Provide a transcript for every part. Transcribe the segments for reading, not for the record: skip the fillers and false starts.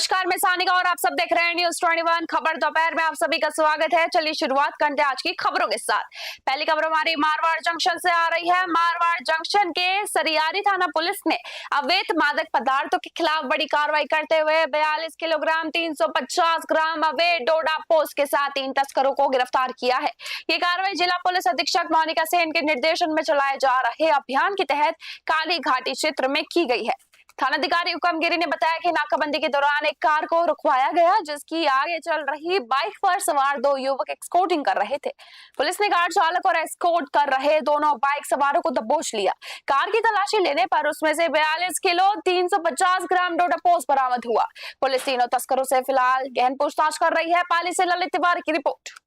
नमस्कार, मैं सानिका और आप सब देख रहे हैं न्यूज 21 खबर दोपहर में। आप सभी का स्वागत है। चलिए शुरुआत करते हैं आज की खबरों के साथ। पहली खबर हमारी मारवाड़ जंक्शन से आ रही है। मारवाड़ जंक्शन के सरियारी थाना पुलिस ने अवैध मादक पदार्थों के खिलाफ बड़ी कार्रवाई करते हुए 42 किलोग्राम 350 ग्राम अवैध डोडा पोस्ट के साथ 3 तस्करों को गिरफ्तार किया है। ये कार्रवाई जिला पुलिस अधीक्षक मोनिका सेन के निर्देशन में चलाए जा रहे अभियान के तहत काली घाटी क्षेत्र में की गई है। थानाधिकारी हुक्म गिरी ने बताया कि नाकाबंदी के दौरान एक कार को रुकवाया गया, जिसकी आगे चल रही बाइक पर सवार 2 युवक एस्कॉर्टिंग कर रहे थे। पुलिस ने कार चालक और एस्कॉर्ट कर रहे दोनों बाइक सवारों को दबोच लिया। कार की तलाशी लेने पर उसमें से 42 किलो 350 ग्राम डोडा पोस्ट बरामद हुआ। पुलिस तीनों तस्करों से फिलहाल गहन पूछताछ कर रही है। पाली से ललित तिवारी की रिपोर्ट।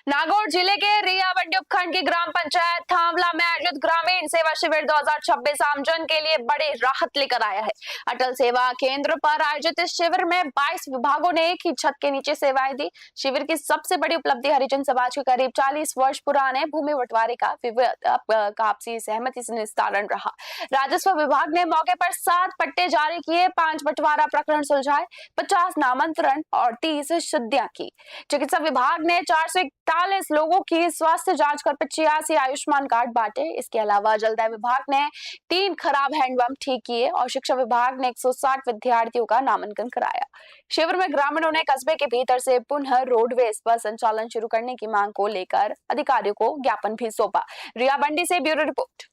नागौर जिले के रियावंडी उपखंड की ग्राम पंचायत थांवला में आयोजित ग्रामीण सेवा शिविर 2026 आमजन के लिए बड़ी राहत लेकर आया है। अटल सेवा केंद्र पर आयोजित इस शिविर में 22 विभागों ने एक ही छत के नीचे सेवाएं दी। शिविर की सबसे बड़ी उपलब्धि हरिजन समाज के करीब 40 वर्ष पुराने भूमि बंटवारे का विवाद का आपसी सहमति से निस्तारण रहा। राजस्व विभाग ने मौके पर 7 पट्टे जारी किए, 5 बंटवारा प्रकरण सुलझाए, 50 नामांतरण और 30 शुद्धियां की। चिकित्सा विभाग ने 441 लोगों की स्वास्थ्य जांच कर 85 आयुष्मान कार्ड बांटे। इसके अलावा जलदाय विभाग ने 3 खराब हैंडपंप ठीक किए और शिक्षा विभाग ने 160 विद्यार्थियों का नामांकन कराया। शिविर में ग्रामीणों ने कस्बे के भीतर से पुनः रोडवेज पर संचालन शुरू करने की मांग को लेकर अधिकारियों को ज्ञापन भी सौंपा। रियाबंडी से ब्यूरो रिपोर्ट।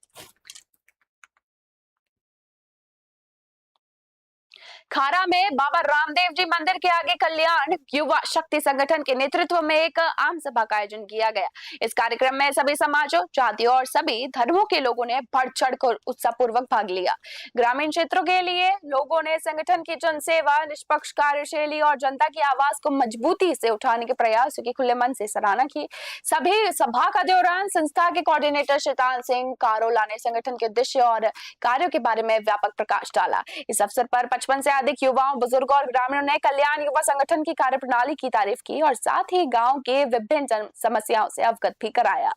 खारा में बाबा रामदेव जी मंदिर के आगे कल्याण युवा शक्ति संगठन के नेतृत्व में एक आम सभा का आयोजन किया गया। इस कार्यक्रम में सभी समाजों, जातियों और सभी धर्मों के लोगों ने बढ़ चढ़कर उत्साहपूर्वक भाग लिया। ग्रामीण क्षेत्रों के लिए लोगों ने संगठन की जनसेवा, निष्पक्ष कार्यशैली और जनता की आवाज को मजबूती से उठाने के प्रयासों की खुले मन से सराहना की। सभी सभा का दौरान संस्था के कोऑर्डिनेटर शैतान सिंह कारोला ने संगठन के उद्देश्य और कार्यों के बारे में व्यापक प्रकाश डाला। इस अवसर पर 55 से अधिक युवाओं, बुजुर्गों और ग्रामीणों ने कल्याण युवा संगठन की कार्यप्रणाली की तारीफ की और साथ ही गांव के विभिन्न समस्याओं से अवगत भी कराया।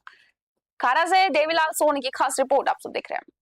खारा से देवीलाल सोनी की खास रिपोर्ट आप सब देख रहे हैं।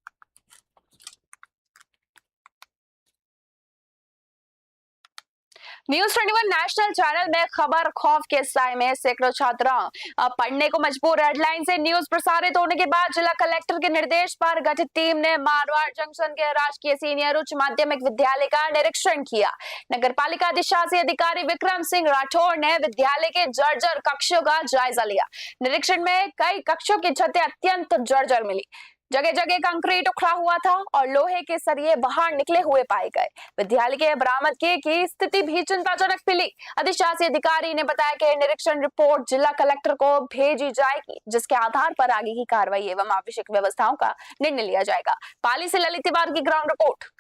न्यूज 21 नेशनल चैनल में खबर खौफ के साए में सैकड़ों छात्राओं पढ़ने को मजबूर। हेडलाइन से न्यूज प्रसारित होने के बाद जिला कलेक्टर के निर्देश पर गठित टीम ने मारवाड़ जंक्शन के राजकीय सीनियर उच्च माध्यमिक विद्यालय का निरीक्षण किया। नगर पालिका अधिशासी अधिकारी विक्रम सिंह राठौर ने विद्यालय के जर्जर कक्षों का जायजा लिया। निरीक्षण में कई कक्षों की छतें अत्यंत जर्जर मिली। जगह जगह कंक्रीट उखड़ा हुआ था और लोहे के सरिये बाहर निकले हुए पाए गए। विद्यालय के बरामदगी की स्थिति भी चिंताजनक मिली। अधिशासी अधिकारी ने बताया कि निरीक्षण रिपोर्ट जिला कलेक्टर को भेजी जाएगी, जिसके आधार पर आगे की कार्रवाई एवं आवश्यक व्यवस्थाओं का निर्णय लिया जाएगा। पाली से ललित तिवारी की ग्राउंड रिपोर्ट।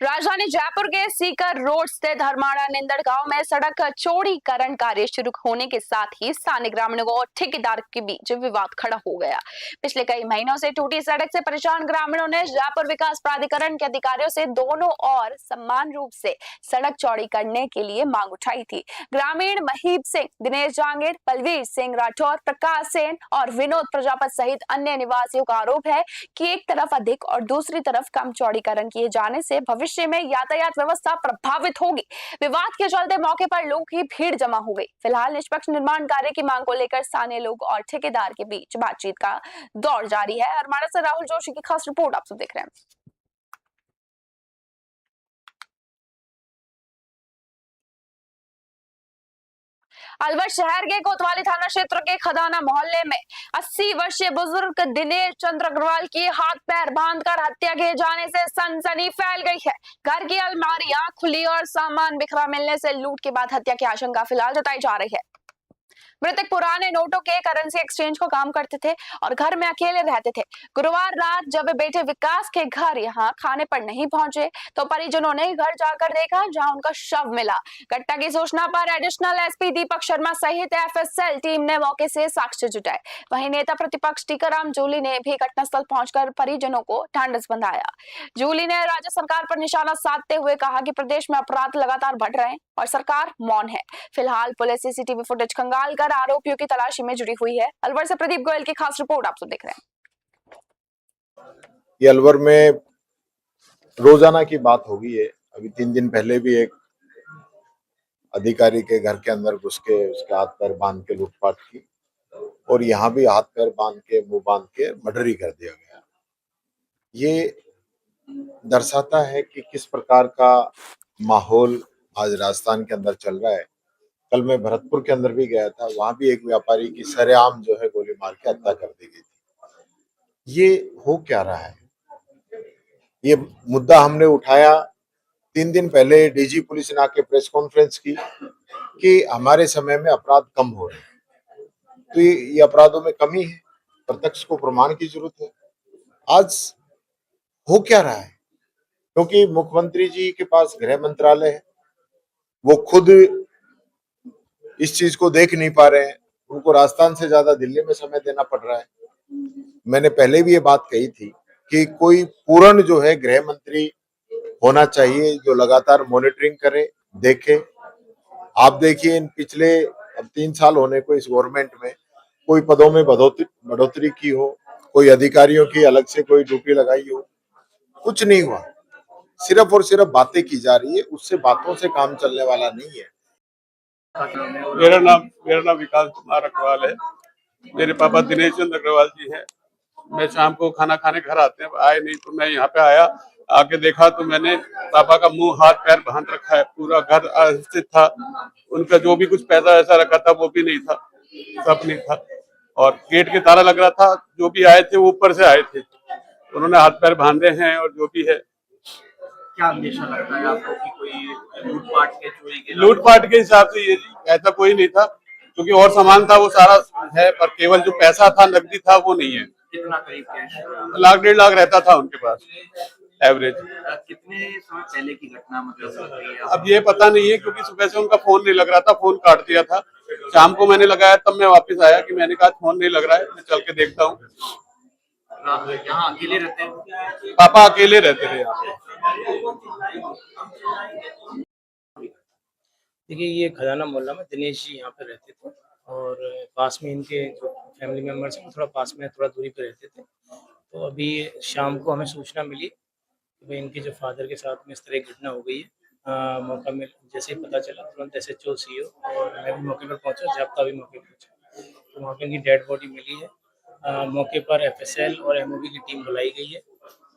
राजधानी जयपुर के सीकर रोड स्थित धर्माड़ा निंदड़ गांव में सड़क चौड़ीकरण कार्य शुरू होने के साथ ही स्थानीय ग्रामीणों और ठेकेदार के बीच विवाद खड़ा हो गया। पिछले कई महीनों से टूटी सड़क से परेशान ग्रामीणों ने जयपुर विकास प्राधिकरण के अधिकारियों से दोनों और समान रूप से सड़क चौड़ी करने के लिए मांग उठाई थी। ग्रामीण महीप सिंह, दिनेश जांगीर, बलवीर सिंह राठौर, प्रकाश सेन और विनोद प्रजापत सहित अन्य निवासियों का आरोप है कि एक तरफ अधिक और दूसरी तरफ कम चौड़ीकरण किए जाने से भविष्य में यातायात व्यवस्था प्रभावित होगी। विवाद के चलते मौके पर लोगों की भीड़ जमा हो गई। फिलहाल निष्पक्ष निर्माण कार्य की मांग को लेकर स्थानीय लोग और ठेकेदार के बीच बातचीत का दौर जारी है। हमारे से राहुल जोशी की खास रिपोर्ट आप सब देख रहे हैं। अलवर शहर के कोतवाली थाना क्षेत्र के खदाना मोहल्ले में 80 वर्षीय बुजुर्ग दिनेश चंद्र अग्रवाल की हाथ पैर बांधकर हत्या किए जाने से सनसनी फैल गई है। घर की अलमारियां खुली और सामान बिखरा मिलने से लूट के बाद हत्या की आशंका फिलहाल जताई जा रही है। मृतक पुराने नोटों के करेंसी एक्सचेंज को काम करते थे और घर में अकेले रहते थे। गुरुवार रात जब वे बेटे विकास के घर यहां खाने पर नहीं पहुंचे तो परिजनों ने घर जाकर देखा, जहां उनका शव मिला। घटना की सूचना पर एडिशनल एसपी दीपक शर्मा सहित एफएसएल टीम ने मौके से साक्ष्य जुटाए। वहीं नेता प्रतिपक्ष टीकाराम जूली ने भी घटनास्थल पहुंचकर परिजनों को ढांढस बंधाया। जूली ने राज्य सरकार पर निशाना साधते हुए कहा कि प्रदेश में अपराध लगातार बढ़ रहे हैं और सरकार मौन है। फिलहाल पुलिस सीसीटीवी फुटेज खंगालकर आरोपियों की तलाशी में जुटी हुई है। अलवर से प्रदीप गोयल की खास रिपोर्ट आप सब देख रहे हैं। ये अलवर में रोजाना की बात हो गई है। अभी 3 दिन पहले भी एक अधिकारी के घर के अंदर घुस के उसके हाथ पैर बांध के लूटपाट की और यहाँ भी हाथ पैर बांध के मुंह बांध के मर्डर ही कर दिया गया। ये दर्शाता है कि किस प्रकार का माहौल आज राजस्थान के अंदर चल रहा है। कल मैं भरतपुर के अंदर भी गया था, वहां भी एक व्यापारी की सरेआम जो है गोली मार के हत्या कर दी गई थी। ये हो क्या रहा है? ये मुद्दा हमने उठाया 3 दिन पहले। डीजी पुलिस ने आके प्रेस कॉन्फ्रेंस की कि हमारे समय में अपराध कम हो रहे हैं। तो ये अपराधों में कमी है, प्रत्यक्ष को प्रमाण की जरूरत है। आज हो क्या रहा है? क्योंकि मुख्यमंत्री जी के पास गृह मंत्रालय है, वो खुद इस चीज को देख नहीं पा रहे हैं। उनको राजस्थान से ज्यादा दिल्ली में समय देना पड़ रहा है। मैंने पहले भी ये बात कही थी कि कोई पूर्ण जो है गृह मंत्री होना चाहिए जो लगातार मॉनिटरिंग करे, देखे। आप देखिए इन पिछले अब 3 साल होने को इस गवर्नमेंट में कोई पदों में बढ़ोतरी की हो, कोई अधिकारियों की अलग से कोई ड्यूटी लगाई हो, कुछ नहीं हुआ। सिर्फ और सिर्फ बातें की जा रही है, उससे बातों से काम चलने वाला नहीं है। मेरा नाम विकास कुमार अग्रवाल है। मेरे पापा दिनेश चंद्र अग्रवाल जी हैं। मैं शाम को खाना खाने घर आए नहीं तो मैं यहाँ पे आया, आके देखा तो मैंने पापा का मुंह हाथ पैर बांध रखा है, पूरा घर अवस्थित था। उनका जो भी कुछ पैसा वैसा रखा था वो भी नहीं था, सब नहीं था और गेट के ताला लग रहा था। जो भी आए थे वो ऊपर से आए थे, उन्होंने हाथ पैर बांधे हैं और जो भी है। क्या अंदेशा लगता है आपको कि कोई लूटपाट के चोरी के लूटपाट के हिसाब से ये जी ऐसा कोई नहीं था, क्योंकि और सामान था वो सारा है, पर केवल जो पैसा था नकदी था वो नहीं है। कितना करीब कैश? लाख 1.5 लाख रहता था उनके पास एवरेज। कितने समय पहले की घटना मतलब? अब ये पता नहीं है क्योंकि सुबह से उनका फोन नहीं लग रहा था, फोन काट दिया था। शाम को मैंने लगाया तब मैं वापस आया कि मैंने कहा फोन नहीं लग रहा है, मैं चल के देखता हूँ। यहाँ अकेले रहते हैं? पापा अकेले रहते थे यहाँ पे। देखिए, ये खजाना मोहल्ला में दिनेश जी यहाँ पे रहते थे और पास में इनके जो फैमिली मेम्बर्स हैं थोड़ा पास में थोड़ा दूरी पे रहते थे। तो अभी शाम को हमें सूचना मिली कि भाई इनके जो फादर के साथ में इस तरह की घटना हो गई है। मौका मिल जैसे ही पता चला तुरंत एसएचओ सीओ और मैं भी मौके पर पहुंचा, जाब्ता भी मौके पर पहुंचा। तो वहाँ पे इनकी डेड बॉडी मिली है। मौके पर एफएसएल और एमओबी की टीम बुलाई गई है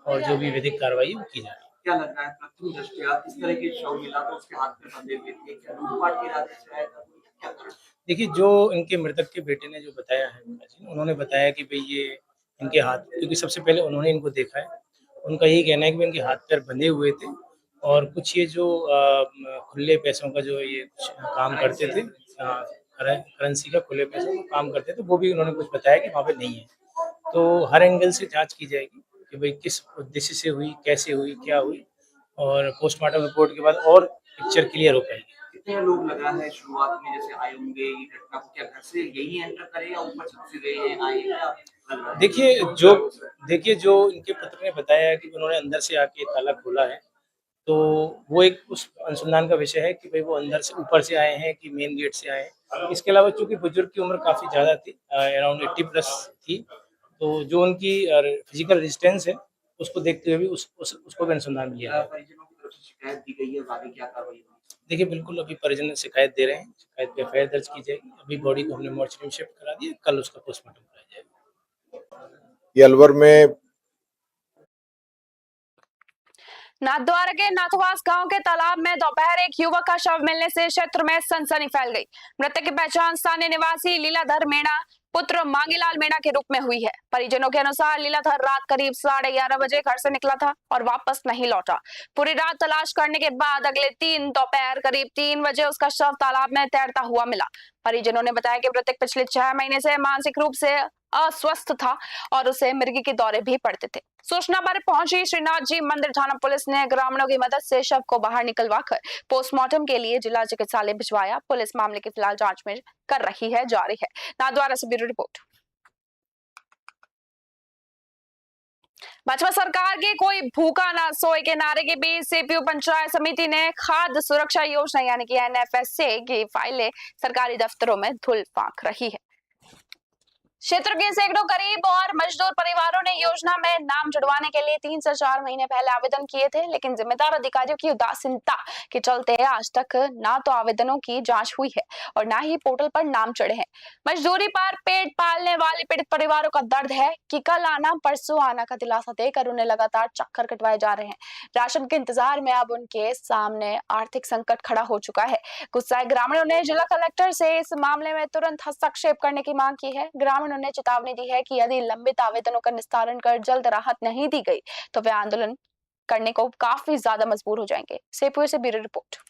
और जो भी विधिक कार्रवाई वो की जा रही है। क्या लग रहा है प्रथम दृष्टया इस तरह के शव मिला तो उसके हाथ में बंधे हुए थे, क्या लूटपाट के इरादे से आया था? क्या था? देखिए, जो इनके मृतक के बेटे ने जो बताया है उन्होंने बताया कि भाई ये इनके हाथ, क्योंकि सबसे पहले उन्होंने इनको देखा है, उनका यही कहना है कि इनके हाथ पैर बंधे हुए थे और कुछ ये जो खुले पैसों का जो ये कुछ काम करते थे, करेंसी का खुले पैसों का काम करते थे, वो भी उन्होंने कुछ बताया कि वहाँ पे नहीं है। तो हर एंगल से जांच की जाएगी कि भाई किस उद्देश्य से हुई, कैसे हुई, क्या हुई और पोस्टमार्टम रिपोर्ट के बाद और पिक्चर क्लियर हो पाएगी। कितने लोग लगा है शुरुआत में जैसे आए होंगे ये घटना को, क्या घर से यही एंटर करे या ऊपर छत से गए हैं आए, क्या लग रहा है? देखिए जो इनके पुत्र ने बताया है कि उन्होंने अंदर से आके ताला खोला है, तो वो एक उस अनुसंधान का विषय है कि भाई वो अंदर से ऊपर से आए हैं कि मेन गेट से आए हैं। इसके अलावा चूंकि बुजुर्ग की उम्र काफी ज्यादा थी, अराउंड 80 प्लस थी, तो जो उनकी फिजिकल रेजिस्टेंस है उसको देखते हुए भी उसको भी अनुसंधान किया है। परिजनों की तरफ से शिकायत दी गई है, आगे क्या कार्रवाई होगी? देखिए, बिल्कुल अभी परिजन शिकायत दे रहे हैं, शिकायत पे एफआईआर दर्ज की जाएगी। अभी बॉडी को हमने मोर्चरी में शिफ्ट करा दिया, कल उसका पोस्टमार्टम कराया जाएगा। ये अलवर में नाथद्वारा के नाथवास गांव के तालाब में दोपहर एक युवक का शव मिलने से क्षेत्र में सनसनी फैल गई। मृतक की पहचान स्थानीय निवासी लीलाधर मीणा पुत्र मांगीलाल मीणा के रूप में हुई है। परिजनों के अनुसार लीलाधर रात करीब 11:30 बजे घर से निकला था और वापस नहीं लौटा। पूरी रात तलाश करने के बाद अगले दिन दोपहर करीब 3 बजे उसका शव तालाब में तैरता हुआ मिला। परिजनों ने बताया कि मृतक पिछले 6 महीने से मानसिक रूप से अस्वस्थ था और उसे मिर्गी के दौरे भी पड़ते थे। सूचना पर पहुंची श्रीनाथ जी मंदिर थाना पुलिस ने ग्रामीणों की मदद से शव को बाहर निकलवाकर पोस्टमार्टम के लिए जिला चिकित्सालय भिजवाया। पुलिस मामले की फिलहाल जांच में कर रही है, जारी है। नाथद्वारा से ब्यूरो रिपोर्ट। भाजपा सरकार के कोई भूखा ना सोए के नारे के बीच सीपीयू पंचायत समिति ने खाद्य सुरक्षा योजना यानी कि NFSA की फाइलें सरकारी दफ्तरों में धूल फांक रही है। क्षेत्र के सैकड़ों गरीब और मजदूर परिवारों ने योजना में नाम जुड़वाने के लिए 3 से 4 महीने पहले आवेदन किए थे, लेकिन जिम्मेदार अधिकारियों की उदासीनता के चलते आज तक ना तो आवेदनों की जांच हुई है और ना ही पोर्टल पर नाम चढ़े हैं। मजदूरी पर पेट पालने वाले पीड़ित परिवारों का दर्द है कि कल आना परसों आना का दिलासा देकर उन्हें लगातार चक्कर कटवाए जा रहे हैं। राशन के इंतजार में अब उनके सामने आर्थिक संकट खड़ा हो चुका है। गुस्साए ग्रामीणों ने जिला कलेक्टर से इस मामले में तुरंत हस्तक्षेप करने की मांग की है। ग्रामीणों ने चेतावनी दी है कि यदि लंबित आवेदनों का निस्तारण कर जल्द राहत नहीं दी गई तो वे आंदोलन करने को काफी ज्यादा मजबूर हो जाएंगे। सेपुर से ब्यूरो रिपोर्ट।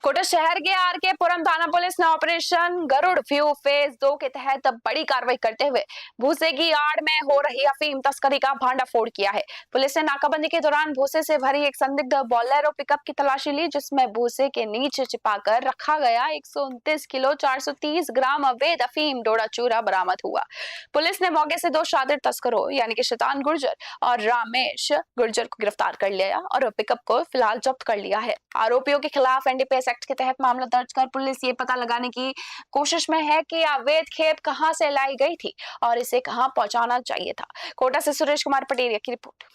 कोटा शहर के आरके पुरम थाना पुलिस ने ऑपरेशन गरुड़ व्यू फेज 2 के तहत बड़ी कार्रवाई करते हुए भूसे की आड़ में हो रही अफीम तस्करी का भांडाफोड़ किया है। पुलिस ने नाकाबंदी के दौरान भूसे से भरी एक संदिग्ध बोलेरो पिकअप की तलाशी ली, जिसमें भूसे के नीचे छिपाकर रखा गया 129 किलो 430 ग्राम अवैध अफीम डोडा चूरा बरामद हुआ। पुलिस ने मौके से 2 शातिर तस्करों यानी कि शैतान गुर्जर और रामेश गुर्जर को गिरफ्तार कर लिया और पिकअप को फिलहाल जब्त कर लिया है। आरोपियों के खिलाफ NDPS एक्ट के तहत मामला दर्ज कर पुलिस ये पता लगाने की कोशिश में है कि अवैध खेप कहां से लाई गई थी और इसे कहां पहुंचाना चाहिए था। कोटा से सुरेश कुमार पटेरिया की रिपोर्ट।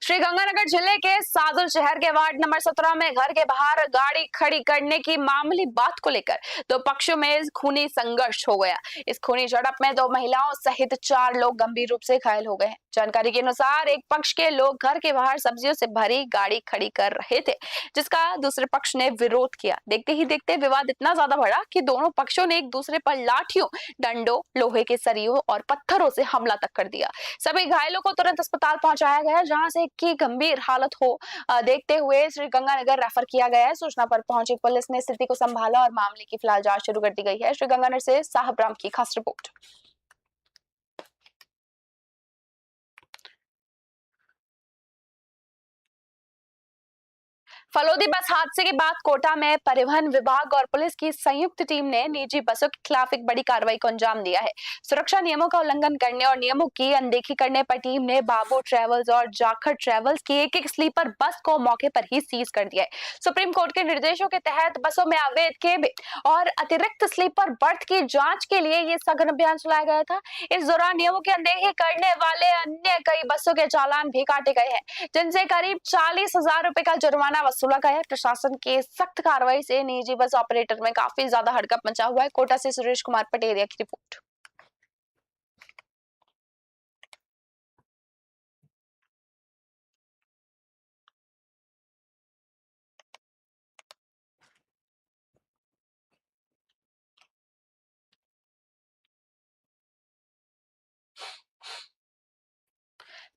श्रीगंगानगर जिले के सादुल शहर के वार्ड नंबर 17 में घर के बाहर गाड़ी खड़ी करने की मामूली बात को लेकर 2 पक्षों में खूनी संघर्ष हो गया। इस खूनी झड़प में 2 महिलाओं सहित 4 लोग गंभीर रूप से घायल हो गए हैं। जानकारी के अनुसार एक पक्ष के लोग घर के बाहर सब्जियों से भरी गाड़ी खड़ी कर रहे थे, जिसका दूसरे पक्ष ने विरोध किया। देखते ही देखते विवाद इतना ज्यादा बढ़ा कि दोनों पक्षों ने एक दूसरे पर लाठियों, डंडों, लोहे के सरियों और पत्थरों से हमला तक कर दिया। सभी घायलों को तुरंत अस्पताल पहुंचाया गया, जहां से की गंभीर हालत हो देखते हुए श्रीगंगानगर रेफर किया गया है। सूचना पर पहुंची पुलिस ने स्थिति को संभाला और मामले की फिलहाल जांच शुरू कर दी गई है। श्रीगंगानगर से साहब राम की खास रिपोर्ट। फलोदी बस हादसे के बाद कोटा में परिवहन विभाग और पुलिस की संयुक्त टीम ने निजी बसों के खिलाफ एक बड़ी कार्रवाई को अंजाम दिया है। सुरक्षा नियमों का उल्लंघन करने और नियमों की अनदेखी करने पर टीम ने बाबू ट्रेवल्स और जाखड़ ट्रेवल्स की एक स्लीपर बस को मौके पर ही सीज कर दिया है। सुप्रीम कोर्ट के निर्देशों के तहत बसों में अवैध केबिन और अतिरिक्त स्लीपर बर्थ की जांच के लिए ये सघन अभियान चलाया गया था। इस दौरान नियमों की अनदेखी करने वाले अन्य कई बसों के चालान भी काटे गए हैं, जिनसे करीब 40,000 रुपए का जुर्माना वसूला गया। प्रशासन के सख्त कार्रवाई से निजी बस ऑपरेटर में काफी ज्यादा हड़कंप मचा हुआ है। कोटा से सुरेश कुमार पटेरिया की रिपोर्ट।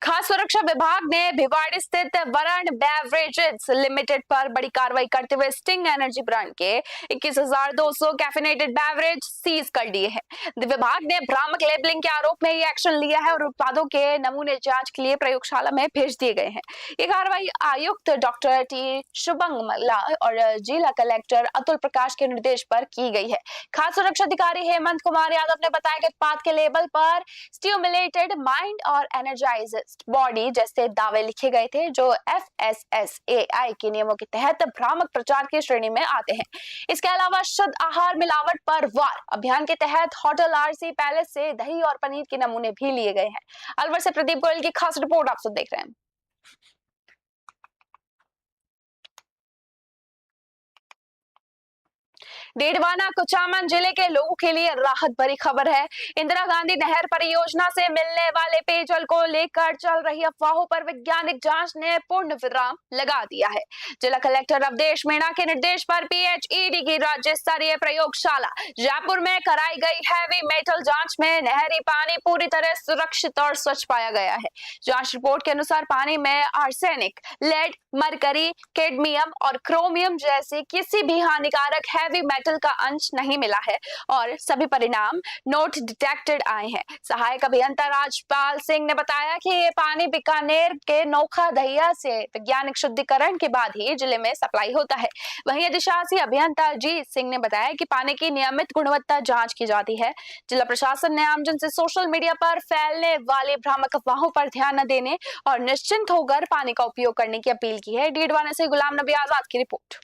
खास सुरक्षा विभाग ने भिवाड़ी स्थित वरुण बेवरेजेस लिमिटेड पर बड़ी कार्रवाई करते हुए स्टिंग एनर्जी ब्रांड के 21,200 कैफिनेटेड बेवरेज सीज कर लिए हैं। विभाग ने भ्रामक लेबलिंग के आरोप में ये एक्शन लिया है और उत्पादों के नमूने जांच के लिए प्रयोगशाला में भेज दिए गए हैं। ये कार्रवाई आयुक्त डॉक्टर टी शुभंगमला और जिला कलेक्टर अतुल प्रकाश के निर्देश पर की गई है। खास सुरक्षा अधिकारी हेमंत कुमार यादव ने बताया कि उत्पाद के लेबल पर स्टिमुलेटेड माइंड और एनर्जाइजेस बॉडी जैसे दावे लिखे गए थे, जो FSSAI के नियमों के तहत भ्रामक प्रचार की श्रेणी में आते हैं। इसके अलावा शुद्ध आहार मिलावट पर वार अभियान के तहत होटल RC पैलेस से दही और पनीर के नमूने भी लिए गए हैं। अलवर से प्रदीप गोयल की खास रिपोर्ट आप सब देख रहे हैं। डीडवाना कुचामन जिले के लोगों के लिए राहत भरी खबर है। इंदिरा गांधी नहर परियोजना से मिलने वाले पेयजल को लेकर चल रही अफवाहों पर वैज्ञानिक जांच ने पूर्ण विराम लगा दिया है। जिला कलेक्टर अवधेश मीणा के निर्देश पर पीएचईडी की राज्य स्तरीय प्रयोगशाला जयपुर में कराई गई हैवी मेटल जांच में नहरी पानी पूरी तरह सुरक्षित और स्वच्छ पाया गया है। जांच रिपोर्ट के अनुसार पानी में आर्सेनिक, लेड, मरकरी, कैडमियम और क्रोमियम जैसे किसी भी हानिकारक हैवी मेटल का अंश नहीं मिला है और सभी परिणाम नोट डिटेक्टेड आए हैं। सहायक अभियंता राजपाल सिंह ने बताया कि ये पानी बीकानेर के नोखा दहिया से वैज्ञानिक शुद्धिकरण के बाद ही जिले में सप्लाई होता है। वहीं अधिशासी अभियंता जीत सिंह ने बताया कि पानी की नियमित गुणवत्ता जांच की जाती है। जिला प्रशासन ने आमजन से सोशल मीडिया पर फैलने वाली भ्रामक अफवाहों पर ध्यान न देने और निश्चिंत होकर पानी का उपयोग करने की अपील की है। डीडवाना से गुलाम नबी आजाद की रिपोर्ट।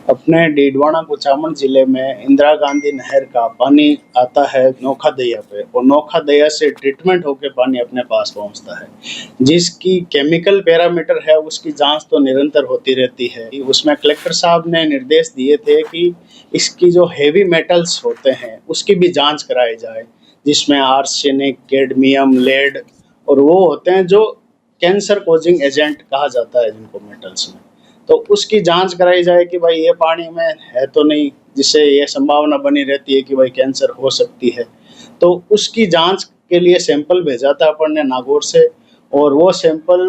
अपने डीडवाना कुचामन जिले में इंदिरा गांधी नहर का पानी आता है नोखा दरिया पे और नोखा दरिया से ट्रीटमेंट होकर पानी अपने पास पहुंचता है। जिसकी केमिकल पैरामीटर है उसकी जांच तो निरंतर होती रहती है। उसमें कलेक्टर साहब ने निर्देश दिए थे कि इसकी जो हेवी मेटल्स होते हैं उसकी भी जांच कराई जाए, जिसमें आर्सेनिक, कैडमियम, लेड और वो होते हैं जो कैंसर कोजिंग एजेंट कहा जाता है जिनको मेटल्स में, तो उसकी जांच कराई जाए कि भाई ये पानी में है तो नहीं, जिससे ये संभावना बनी रहती है कि भाई कैंसर हो सकती है। तो उसकी जांच के लिए सैंपल भेजा था अपन ने नागौर से और वो सैंपल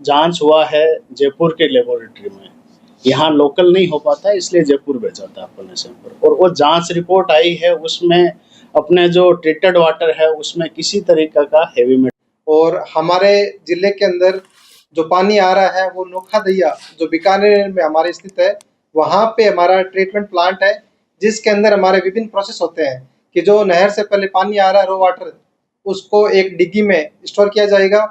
जांच हुआ है जयपुर के लेबोरेटरी में। यहाँ लोकल नहीं हो पाता इसलिए जयपुर भेजा था अपन ने सैंपल और वो जांच रिपोर्ट आई है, उसमें अपने जो ट्रीटेड वाटर है उसमें किसी तरीके का हेवी मेटल। और हमारे जिले के अंदर जो पानी आ रहा है वो नोखा दहिया जो बीकानेर में हमारे स्थित है, वहाँ पे हमारा ट्रीटमेंट प्लांट है जिसके अंदर हमारे विभिन्न प्रोसेस होते हैं कि जो नहर से पहले पानी आ रहा है रो वाटर, उसको एक डिग्गी में स्टोर किया जाएगा।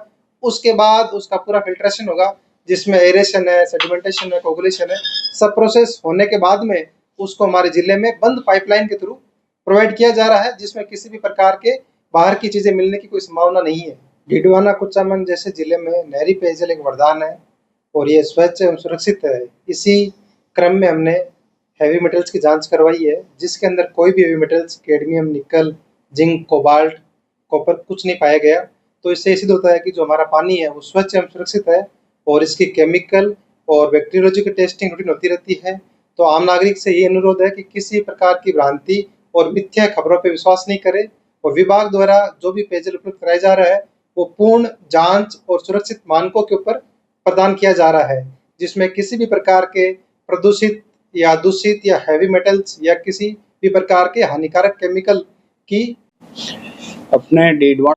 उसके बाद उसका पूरा फिल्ट्रेशन होगा जिसमें एरेशन है, सेडिमेंटेशन है, कोगुलेशन है। सब प्रोसेस होने के बाद में उसको हमारे जिले में बंद पाइपलाइन के थ्रू प्रोवाइड किया जा रहा है, जिसमें किसी भी प्रकार के बाहर की चीज़ें मिलने की कोई संभावना नहीं है। डीडवाना कुचामन जैसे जिले में नहरी पेयजल एक वरदान है और ये स्वच्छ एवं सुरक्षित है। इसी क्रम में हमने हैवी मेटल्स की जांच करवाई है, जिसके अंदर कोई भी हैवी मेटल्स कैडमियम, निकल, जिंक, कोबाल्ट, कॉपर कुछ नहीं पाया गया। तो इससे सिद्ध होता है कि जो हमारा पानी है वो स्वच्छ एवं सुरक्षित है और इसकी केमिकल और बैक्टीरियोलॉजी की टेस्टिंग रूटीन होती रहती है। तो आम नागरिक से ये अनुरोध है कि किसी प्रकार की भ्रांति और मिथ्या खबरों पर विश्वास नहीं करे और विभाग द्वारा जो भी पेयजल उपलब्ध कराया जा रहा है वो पूर्ण जांच और सुरक्षित मानकों के ऊपर प्रदान किया जा रहा है, जिसमें किसी भी प्रकार के प्रदूषित या दूषित या हैवी मेटल्स या किसी भी प्रकार के हानिकारक केमिकल की अपने डीडवाना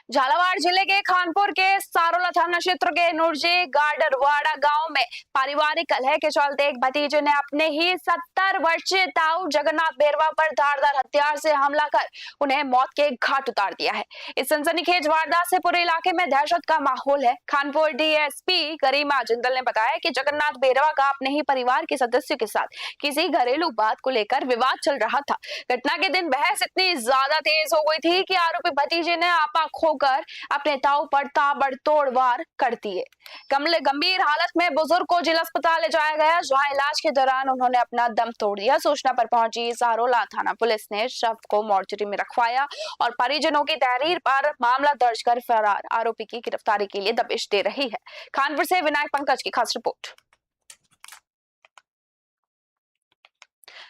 झालावाड़ जिले के खानपुर के सारोला थाना क्षेत्र के नुरजी गाडरवाड़ा गांव में पारिवारिक कलह के चलते एक भतीजे ने अपने ही 70 वर्षीय ताऊ जगन्नाथ बेरवा पर धारदार हथियार से हमला कर उन्हें मौत के घाट उतार दिया है। इस सनसनीखेज वारदात से पूरे इलाके में दहशत का माहौल है। खानपुर डीएसपी गरिमा जिंदल ने बताया कि जगन्नाथ बेरवा का अपने ही परिवार के सदस्यों के साथ किसी घरेलू बात को लेकर विवाद चल रहा था। घटना के दिन बहस इतनी ज्यादा तेज हो गई थी कि आरोपी भतीजे ने आपा खोकर अपने ताऊ पर ताबड़तोड़ वार कर दिए। गंभीर हालत में बुजुर्ग को जिला अस्पताल ले जाया गया, जहां इलाज के दौरान उन्होंने अपना दम तोड़ दिया। सूचना पर पहुंची सारोला थाना पुलिस ने शव को मोर्चरी में रखवाया और परिजनों की तहरीर पर मामला दर्ज कर फरार आरोपी की गिरफ्तारी के लिए दबिश दे रही है। खानपुर से विनायक पंकज की खास रिपोर्ट।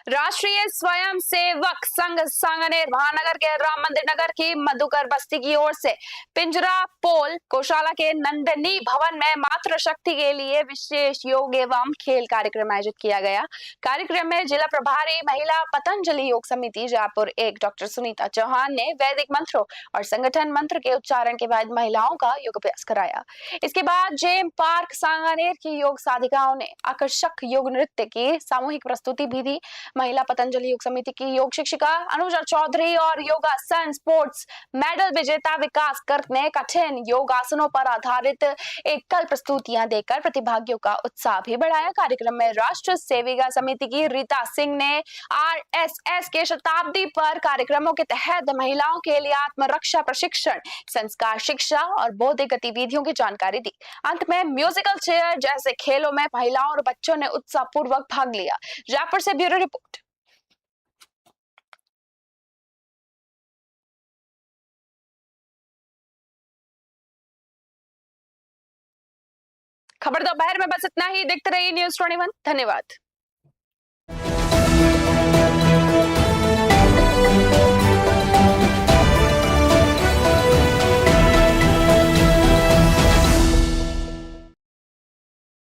राष्ट्रीय स्वयं सेवक संघ सांगनेर महानगर के राम मंदिर नगर की मधुकर बस्ती की ओर से पिंजरा पोल गौशाला के नंदनी भवन में मातृ शक्ति के लिए विशेष योग एवं खेल कार्यक्रम आयोजित किया गया। कार्यक्रम में जिला प्रभारी महिला पतंजलि योग समिति जयपुर 1 डॉक्टर सुनीता चौहान ने वैदिक मंत्रों और संगठन मंत्र के उच्चारण के बाद महिलाओं का योग अभ्यास कराया। इसके बाद जेम पार्क सांगनेर की योग साधिकाओं ने आकर्षक योग नृत्य की सामूहिक प्रस्तुति भी दी। महिला पतंजलि योग समिति की योग शिक्षिका अनुजा चौधरी और योगासन स्पोर्ट्स मेडल विजेता विकास गर्ग ने कठिन योगासनों पर आधारित एकल प्रस्तुतियां देकर प्रतिभागियों का उत्साह भी बढ़ाया। कार्यक्रम में राष्ट्र सेविका समिति की रीता सिंह ने आरएसएस के शताब्दी पर कार्यक्रमों के तहत महिलाओं के लिए आत्मरक्षा प्रशिक्षण, संस्कार शिक्षा और बौद्धिक गतिविधियों की जानकारी दी। अंत में म्यूजिकल चेयर जैसे खेलों में महिलाओं और बच्चों ने उत्साहपूर्वक भाग लिया। जयपुर से ब्यूरो रिपोर्ट। खबर दोपहर में बस इतना ही। देखते रहिए न्यूज़ 21। धन्यवाद।